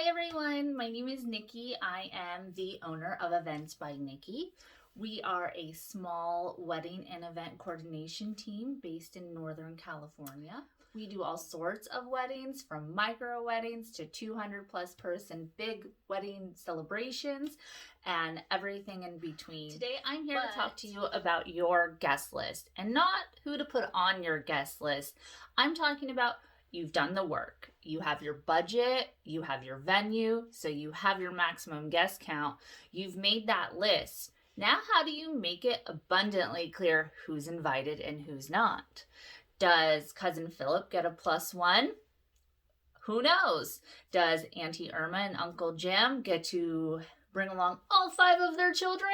Hi everyone, my name is Nikki. I am the owner of Events by Nikki. We are a small wedding and event coordination team based in Northern California. We do all sorts of weddings, from micro weddings to 200 plus person big wedding celebrations and everything in between. Today I'm here to talk to you about your guest list, and not who to put on your guest list. I'm talking about you've done the work. You have your budget, you have your venue, so you have your maximum guest count. You've made that list. Now, how do you make it abundantly clear who's invited and who's not? Does Cousin Philip get a +1? Who knows? Does Auntie Irma and Uncle Jim get to bring along all 5 of their children?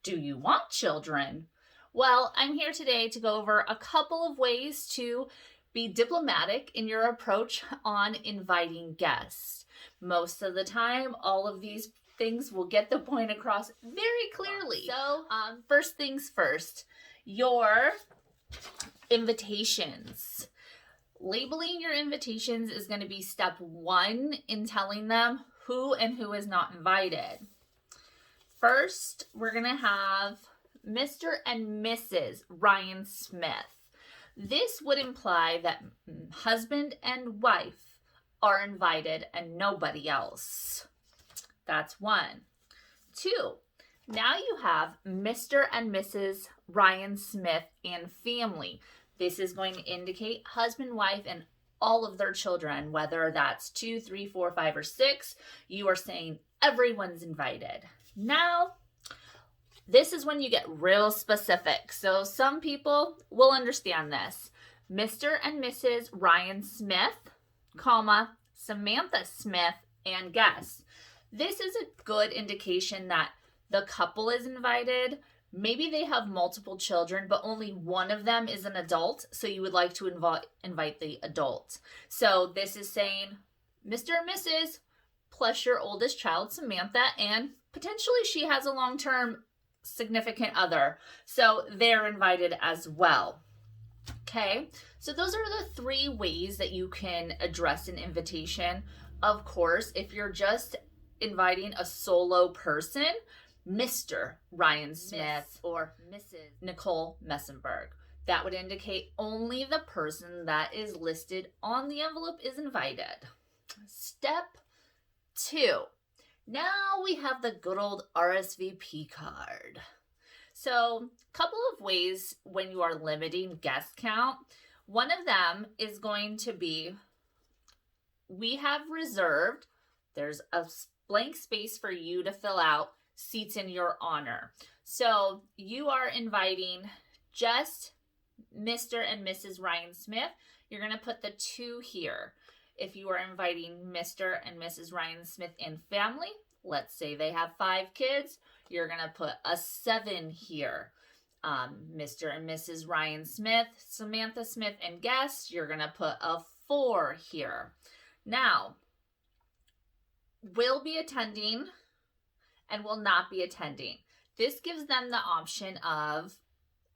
Do you want children? Well, I'm here today to go over a couple of ways to be diplomatic in your approach on inviting guests. Most of the time, all of these things will get the point across very clearly. So, first things first, your invitations. Labeling your invitations is going to be step 1 in telling them who and who is not invited. First, we're going to have Mr. and Mrs. Ryan Smith. This would imply that husband and wife are invited and nobody else. That's 1. 2, now you have Mr. and Mrs. Ryan Smith and family. This is going to indicate husband, wife, and all of their children, whether that's 2, 3, 4, 5, or 6. You are saying everyone's invited. Now, this is when you get real specific. So some people will understand this. Mr. and Mrs. Ryan Smith, comma, Samantha Smith, and guests. This is a good indication that the couple is invited. Maybe they have multiple children, but only one of them is an adult, so you would like to invite the adult. So this is saying Mr. and Mrs. plus your oldest child, Samantha, and potentially she has a long-term significant other, so they're invited as well. Okay, so those are the 3 ways that you can address an invitation. Of course, if you're just inviting a solo person, Mr. Ryan Smith or Mrs. Nicole Messenberg. That would indicate only the person that is listed on the envelope is invited. Step 2. Now we have the good old RSVP card. So, a couple of ways when you are limiting guest count. One of them is going to be, we have reserved, there's a blank space for you to fill out, seats in your honor. So, you are inviting just Mr. and Mrs. Ryan Smith. You're going to put the 2 here. If you are inviting Mr. and Mrs. Ryan Smith and family, let's say they have 5 kids, you're going to put a 7 here. Mr. and Mrs. Ryan Smith, Samantha Smith, and guests, you're going to put a 4 here. Now, will be attending and will not be attending. This gives them the option of,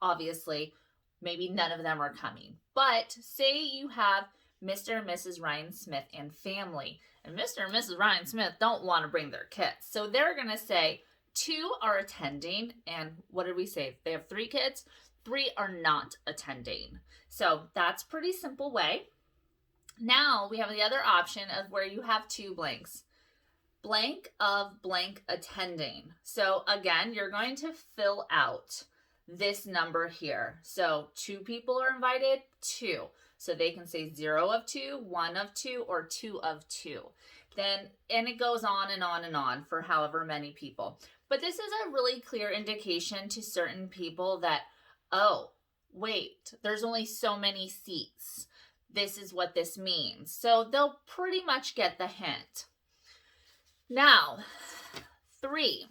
obviously, maybe none of them are coming. But say you have Mr. and Mrs. Ryan Smith and family, and Mr. and Mrs. Ryan Smith don't want to bring their kids. So they're going to say 2 are attending, and what did we say? They have 3 kids, 3 are not attending. So that's a pretty simple way. Now we have the other option of where you have 2 blanks. Blank of blank attending. So again, you're going to fill out this number here. So 2 people are invited, 2. So they can say 0 of 2, 1 of 2, or 2 of 2. Then, and it goes on and on and on for however many people. But this is a really clear indication to certain people that, oh, wait, there's only so many seats. This is what this means. So they'll pretty much get the hint. Now, 3.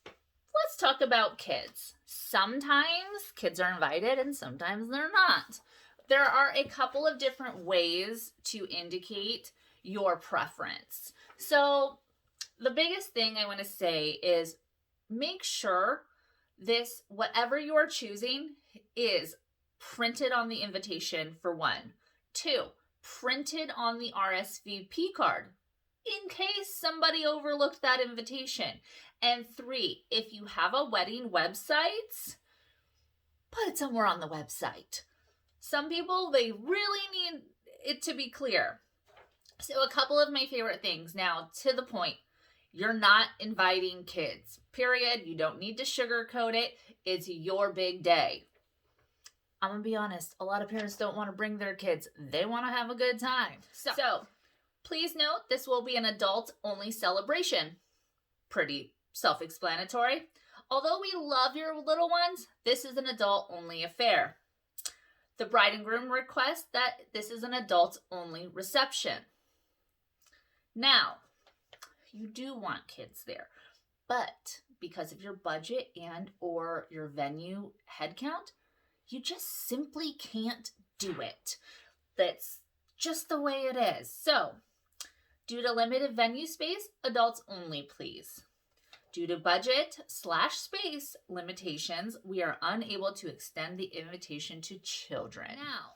Let's talk about kids. Sometimes kids are invited and sometimes they're not. There are a couple of different ways to indicate your preference. So the biggest thing I want to say is make sure this, whatever you are choosing, is printed on the invitation for 1. 2, printed on the RSVP card. in case somebody overlooked that invitation. And 3, if you have a wedding website, put it somewhere on the website. Some people, they really need it to be clear. So a couple of my favorite things. Now, to the point, you're not inviting kids, period. You don't need to sugarcoat it. It's your big day. I'm going to be honest, a lot of parents don't want to bring their kids. They want to have a good time. So please note, this will be an adult-only celebration. Pretty self-explanatory. Although we love your little ones, this is an adult-only affair. The bride and groom request that this is an adult-only reception. Now, you do want kids there, but because of your budget and or your venue headcount, you just simply can't do it. That's just the way it is. So, due to limited venue space, adults only, please. Due to budget/space limitations, we are unable to extend the invitation to children. Now,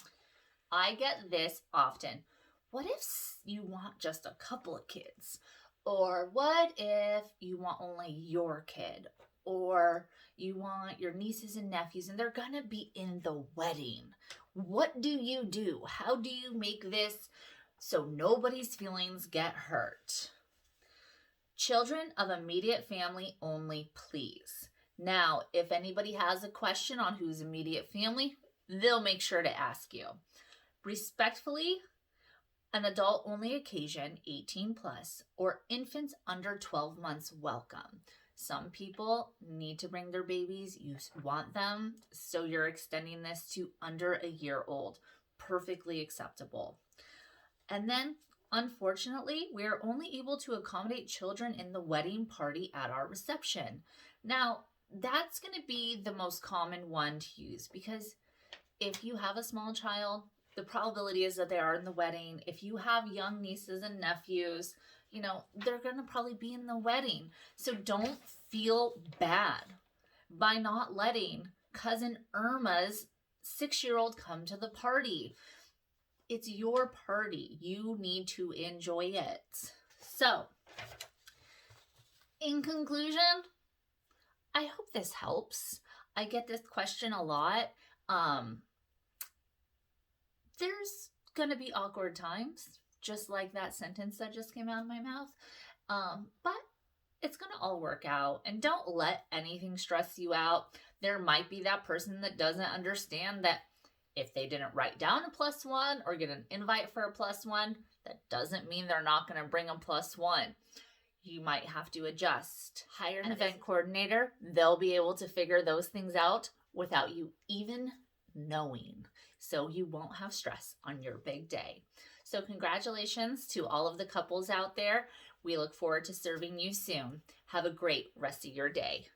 I get this often. What if you want just a couple of kids? Or what if you want only your kid? Or you want your nieces and nephews and they're gonna be in the wedding. What do you do? How do you make this so nobody's feelings get hurt? Children of immediate family only, please. Now, if anybody has a question on who's immediate family, they'll make sure to ask you. Respectfully, an adult-only occasion, 18 plus, or infants under 12 months welcome. Some people need to bring their babies, you want them, so you're extending this to under a year old. Perfectly acceptable. And then, unfortunately, we are only able to accommodate children in the wedding party at our reception. Now, that's going to be the most common one to use because if you have a small child, the probability is that they are in the wedding. If you have young nieces and nephews, they're going to probably be in the wedding. So don't feel bad by not letting cousin Irma's 6-year-old come to the party. It's your party. You need to enjoy it. So, in conclusion, I hope this helps. I get this question a lot. There's gonna be awkward times, just like that sentence that just came out of my mouth. But it's gonna all work out, and don't let anything stress you out. There might be that person that doesn't understand that if they didn't write down a +1 or get an invite for a +1, that doesn't mean they're not gonna bring a +1. You might have to adjust. Hire an event coordinator. They'll be able to figure those things out without you even knowing. So you won't have stress on your big day. So congratulations to all of the couples out there. We look forward to serving you soon. Have a great rest of your day.